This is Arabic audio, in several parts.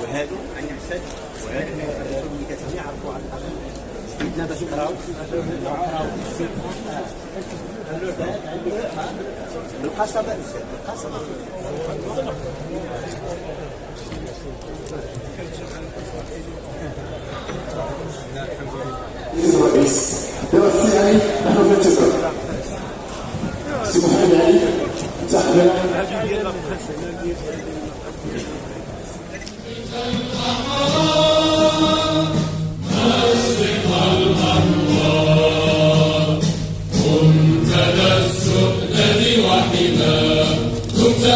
وهادو عندي مسد وهادو اللي كتبني يعرفوا على الأقل جديدنا باش نقراو القصبة القصبة الرئيس دراسي علي نحن نتذكر سي محمد علي تحمل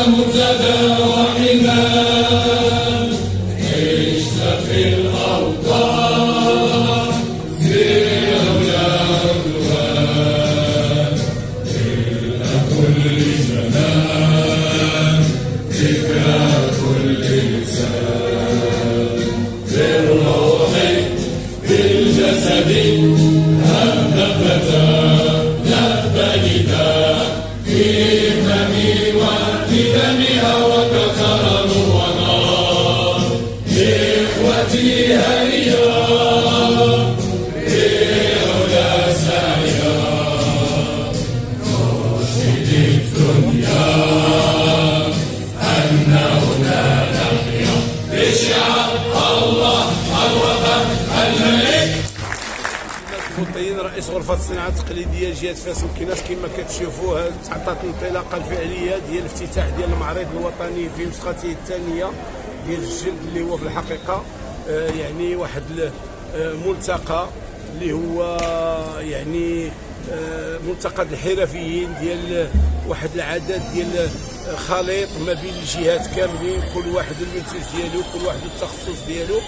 مبتدى وحما عشت في الأوطان في أولادها إلى كل زمان ذكرى كل إنسان بالروح بالجسد هب فتى نهب نداء في فمي وفي دمها وكثر ونار إخوتي هيا لعلا سعيا نرشد الدنيا أن هنا نحيا بشعار الله الوطن الملك. المطيين رئيس غرفة الصناعة التقليدية جهة فاس مكيناس كما كتشوفوها تعطات الانطلاقة الفعلية ديال الافتتاح ديال المعرض الوطني في نسخته الثانية ديال الجلد اللي هو في الحقيقة يعني واحد ملتقى اللي هو يعني ملتقى الحرفيين ديال واحد العدد ديال خليط ما بين الجهات كاملين كل واحد المنتج ديالو كل واحد التخصص ديالو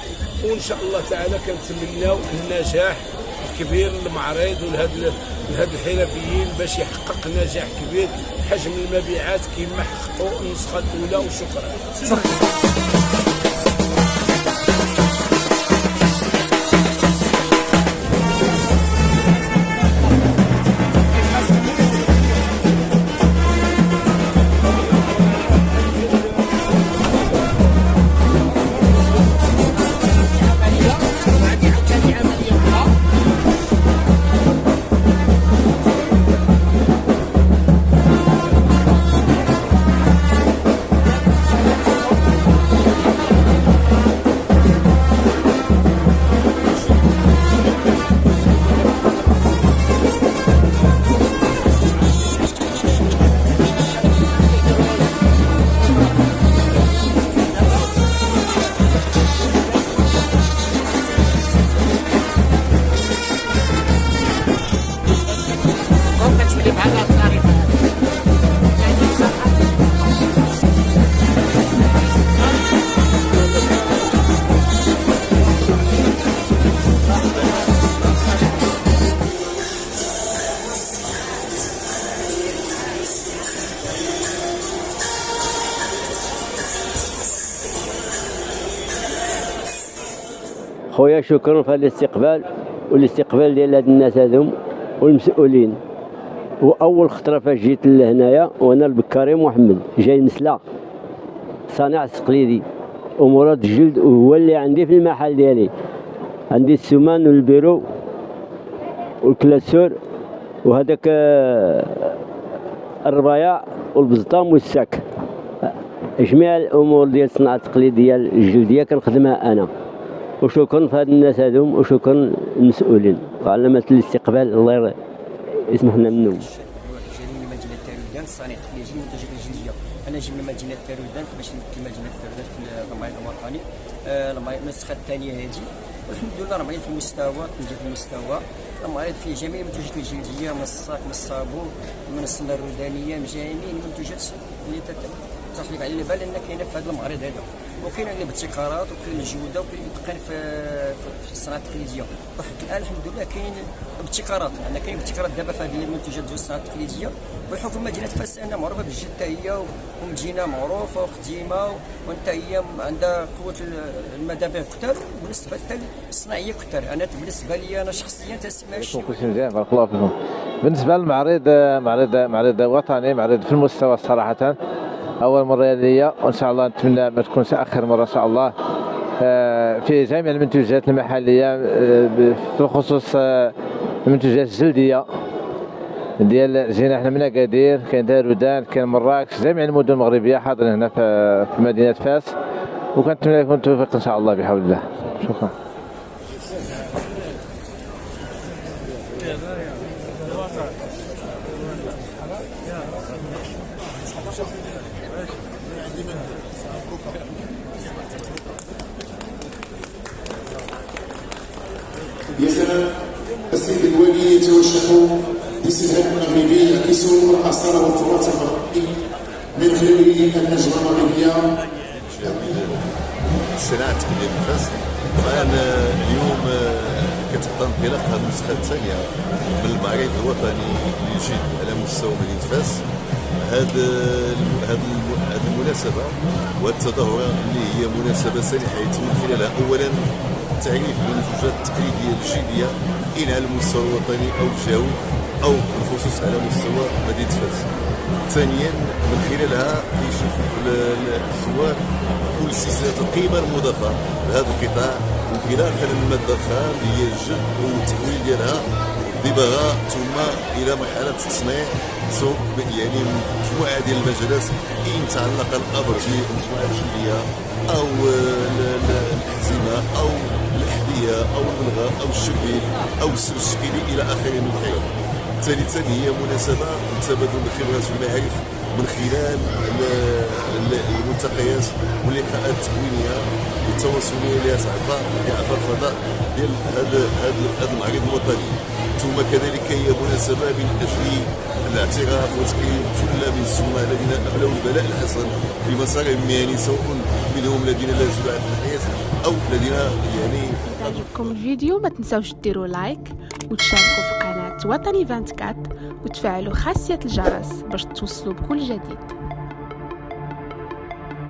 وان شاء الله تعالى كنتمناو النجاح كبير للمعرض ولهاد الحرفيين باش يحقق نجاح كبير حجم المبيعات كما حققوا النسخه الاولى وشكرا. خويا شكرا في هذا الاستقبال والاستقبال ديال هاد الناس هذوم والمسؤولين. واول خطره فاش جيت لهنايا وانا البكاري محمد جاي مسلا صانع تقليدي ومراد الجلد وهو اللي عندي في المحل ديالي عندي السمان والبيرو والكلاسور وهذاك الربايع والبزطام والساك جميع الامور ديال الصناعه التقليديه الجلديه كنخدمها انا. وشكرا في هاد الناس هذوم وشكرا المسؤولين وعلى مثل الاستقبال الله يسمح لنا منهم. جايين من مدينه تارويدان الصانع التقليدي المنتجات الجلديه. انا جيت من مدينه تارويدان باش نمثل مدينه تارويدان في المعرض الوطني النسخه الثانيه هذه والحمد لله راه في المستوى تنجح في المستوى. المعرض فيه جميع المنتجات الجلديه من الصاك من الصابون من السنه الرودانيه من جميع المنتجات اللي تطلق على البال ان كاينه في هذا المعرض هذا. وكاين الابتكارات وكاين الجوده وكاين الاتقان في الصناعه التقليديه. وحتى الان الحمد لله كاين ابتكارات، يعني كاين ابتكارات دابا في هذه المنتوجات ديال الصناعه التقليديه. وبحكم مدينه فاس انها معروفه بالجد حتى هي، ومدينه معروفه وقديمه وانت هي عندها قوه المذابح كثر وبالنسبه حتى الصناعيه كثر. انا بالنسبه لي انا شخصيا تسمى شي كلشي مزيان بارك الله فيكم. بالنسبه للمعرض، معرض وطني، معرض في المستوى صراحه، اول مره ليا، وان شاء الله نتمنى ما تكونش اخر مره ان شاء الله. في جميع المنتوجات المحليه، في الخصوص المنتوجات الجلديه ديال جينا حنا من اكادير، كاين دارودان، كاين مراكش، جميع المدن المغربيه حاضرين هنا في مدينه فاس، وكنتمنى لكم التوفيق ان شاء الله بحول الله. شكرا. يا سلام. السيد الوالي يتوشح باستلهام المغربي يعكس الاثار والتراث المغربي من خلال النجمه المغربيه. الصناعه التقليديه في فاس. طبعا اليوم كتبقى انطلاق النسخه الثانيه من المعرض الوطني للجلد على مستوى مدينه فاس. هذه المناسبه وهذه التظاهره اللي هي مناسبه سانحه يتم خلالها اولا تعريف المنتوجات التقليديه الجلديه إن على المستوى الوطني او الجهوي او بالخصوص على مستوى مدينه فاس. ثانيا من خلالها كيشوف الزوار كل سلسله القيمه المضافه لهذا القطاع من خلال الماده الخام اللي هي الجلد والتحويل ديالها دباغه ثم الى مرحله التصنيع، سوق يعني مجموعه ديال المجالات ان تعلق الامر بالمجموعه الجلديه او الاحزمه او الاحذيه او البلغه او الشبيل او السر الشكلي الى اخره من الخير. ثالثا هي مناسبه لتبادل الخبرات والمعارف من خلال الملتقيات واللقاءات التكوينيه والتواصليه اللي تعرفها الفضاء ديال هذا المعرض الوطني. ثم كذلك هي مناسبه من اجل الاعتراف وتكريم كل من الزملاء الذين ابلوا البلاء الحسن في مسارهم المهني، سواء منهم الذين لا زالوا على الحياه او الذين يعني. إذا عجبكم الفيديو ما تنساوش ديروا لايك وتشاركوا في قناه وطني 24 وتفعلوا خاصيه الجرس باش توصلوا بكل جديد.